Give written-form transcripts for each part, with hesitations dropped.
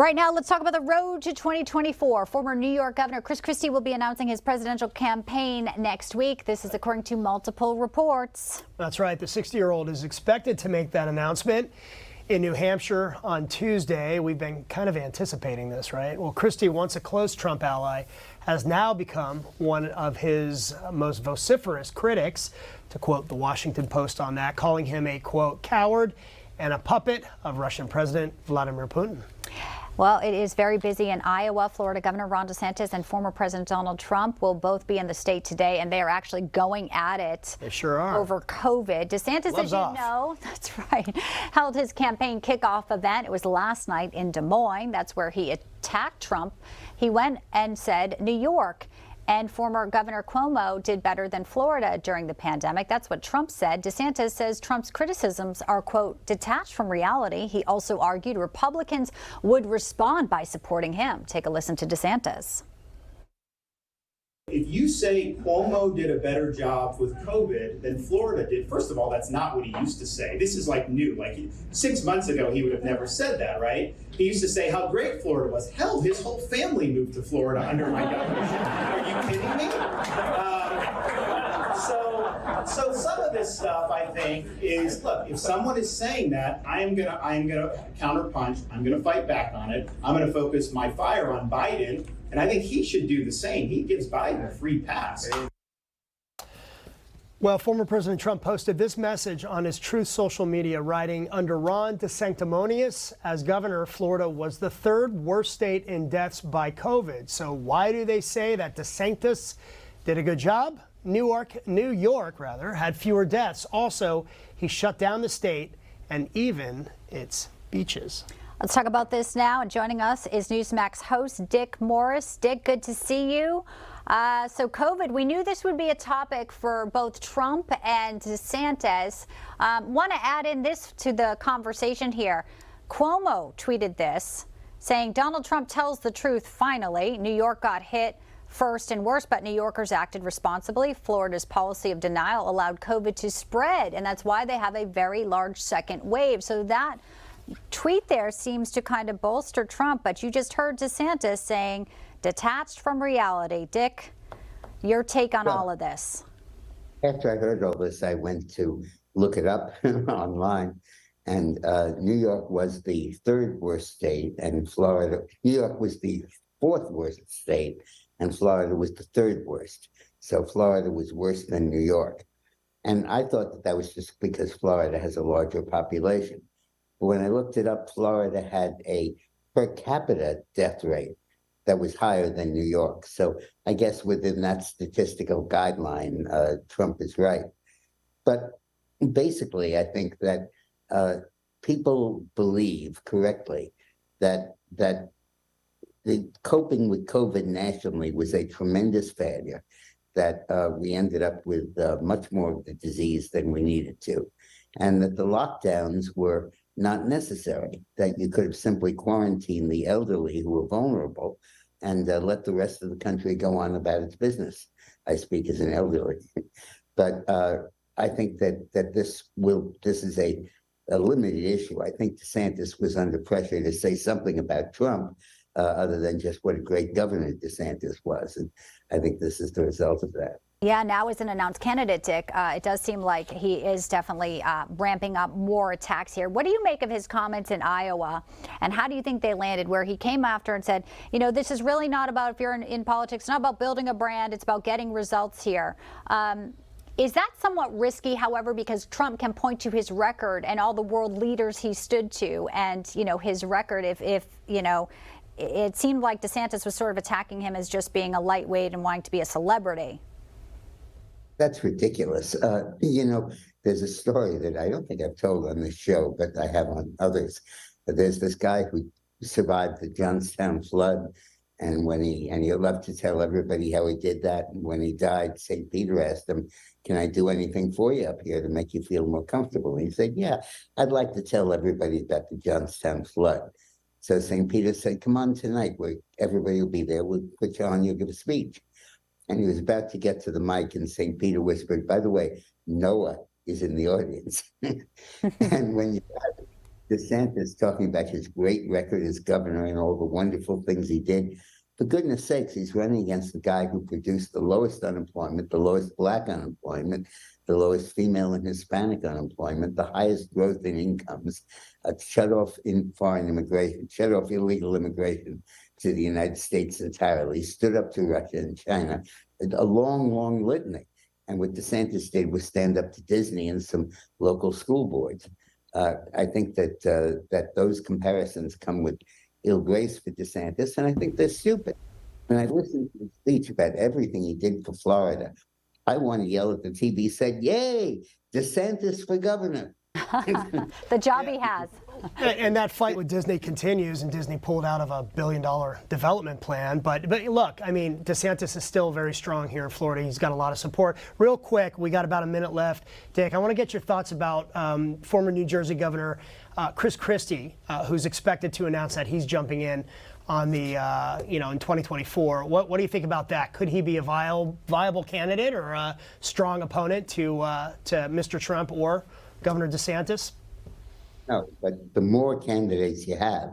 Right now, let's talk about the road to 2024. Former New York Governor Christie will be announcing his presidential campaign next week. This is according to multiple reports. That's right. The 60-year-old is expected to make that announcement in New Hampshire on Tuesday. We've been kind of anticipating this, right? Well, Christie, once a close Trump ally, has now become one of his most vociferous critics, to quote the Washington Post on that, calling him a, quote, coward and a puppet of Russian President Vladimir Putin. Well, it is very busy in Iowa. Florida Governor Ron DeSantis and former President Donald Trump will both be in the state today, and they are actually going at it. They sure are. Over COVID. DeSantis, as you know, that's right, held his campaign kickoff event. It was last night in Des Moines. That's where he attacked Trump. He went and said New York and former Governor Cuomo did better than Florida during the pandemic. That's what Trump said. DeSantis says Trump's criticisms are, quote, detached from reality. He also argued Republicans would respond by supporting him. Take a listen to DeSantis. If you say Cuomo did a better job with COVID than Florida did, first of all, that's not what he used to say. This is like new. Like 6 months ago, he would have never said that, right? He used to say how great Florida was. Hell, his whole family moved to Florida under my governorship. Are you kidding me? So some of this stuff, I think, is, look, if someone is saying that, I am gonna counterpunch. I'm gonna fight back on it. I'm gonna focus my fire on Biden. And I think he should do the same. He gives Biden a free pass. Well, former President Trump posted this message on his Truth social media, writing, under Ron DeSanctimonious, as governor, Florida was the third worst state in deaths by COVID. So why do they say that DeSantis did a good job? New York, had fewer deaths. Also, he shut down the state and even its beaches. Let's talk about this now. And joining us is Newsmax host Dick Morris. Dick, good to see you. So COVID, we knew this would be a topic for both Trump and DeSantis. Want to add in this to the conversation here. Cuomo tweeted this, saying Donald Trump tells the truth finally. New York got hit first and worst, but New Yorkers acted responsibly. Florida's policy of denial allowed COVID to spread, and that's why they have a very large second wave. So that tweet there seems to kind of bolster Trump, but you just heard DeSantis saying detached from reality. Dick, your take on all of this? After I heard all this, I went to look it up online, and New York was the third worst state, and New York was the fourth worst state, and Florida was the third worst. So Florida was worse than New York. And I thought that that was just because Florida has a larger population. When I looked it up, Florida had a per capita death rate that was higher than New York. So I guess within that statistical guideline, Trump is right. But basically, I think that people believe correctly that the coping with COVID nationally was a tremendous failure, that we ended up with much more of the disease than we needed to, and that the lockdowns were not necessary, that you could have simply quarantined the elderly who were vulnerable and let the rest of the country go on about its business. I speak as an elderly. But I think that this is a limited issue. I think DeSantis was under pressure to say something about Trump other than just what a great governor DeSantis was. And I think this is the result of that. Yeah, now as an announced candidate, Dick, it does seem like he is definitely ramping up more attacks here. What do you make of his comments in Iowa, and how do you think they landed, where he came after and said, you know, this is really not about, if you're in politics, it's not about building a brand, it's about getting results here. Is that somewhat risky, however, because Trump can point to his record and all the world leaders he stood to, and, you know, his record, if you know, it seemed like DeSantis was sort of attacking him as just being a lightweight and wanting to be a celebrity. That's ridiculous. You know, there's a story that I don't think I've told on this show, but I have on others. There's this guy who survived the Johnstown flood, and he loved to tell everybody how he did that. And when he died, St. Peter asked him, "Can I do anything for you up here to make you feel more comfortable?" And he said, "Yeah, I'd like to tell everybody about the Johnstown flood." So St. Peter said, "Come on tonight, where everybody will be there. We'll put you on, you'll give a speech." And he was about to get to the mic, and St. Peter whispered, "By the way, Noah is in the audience." And when DeSantis talking about his great record as governor and all the wonderful things he did. For goodness sakes, he's running against the guy who produced the lowest unemployment, the lowest black unemployment, the lowest female and Hispanic unemployment, the highest growth in incomes, shut off in foreign immigration, shut off illegal immigration to the United States entirely, stood up to Russia and China, a long, long litany. And what DeSantis did was stand up to Disney and some local school boards. I think that those comparisons come with ill grace for DeSantis, and I think they're stupid. When I listened to his speech about everything he did for Florida, I want to yell at the TV, said, "Yay, DeSantis for governor." The job he has. And that fight with Disney continues, and Disney pulled out of a $1 billion development plan. But look, I mean, DeSantis is still very strong here in Florida. He's got a lot of support. Real quick, we got about a minute left. Dick, I want to get your thoughts about former New Jersey Governor Christie, who's expected to announce that he's jumping in on the, in 2024. What do you think about that? Could he be a viable candidate or a strong opponent to Mr. Trump or Governor DeSantis? No, but the more candidates you have,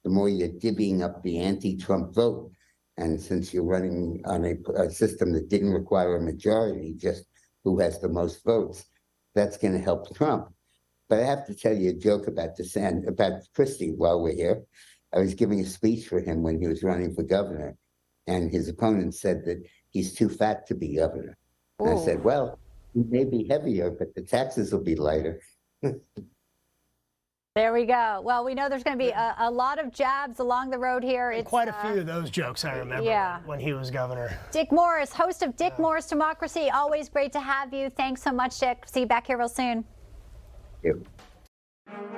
the more you're divvying up the anti-Trump vote. And since you're running on a system that didn't require a majority, just who has the most votes, that's going to help Trump. But I have to tell you a joke about Christie while we're here. I was giving a speech for him when he was running for governor, and his opponent said that he's too fat to be governor. And I said, well, he may be heavier, but the taxes will be lighter. There we go. Well, we know there's going to be a lot of jabs along the road here. It's quite a few of those jokes I remember when he was governor. Dick Morris, host of Dick Morris Democracy. Always great to have you. Thanks so much, Dick. See you back here real soon. Thank you.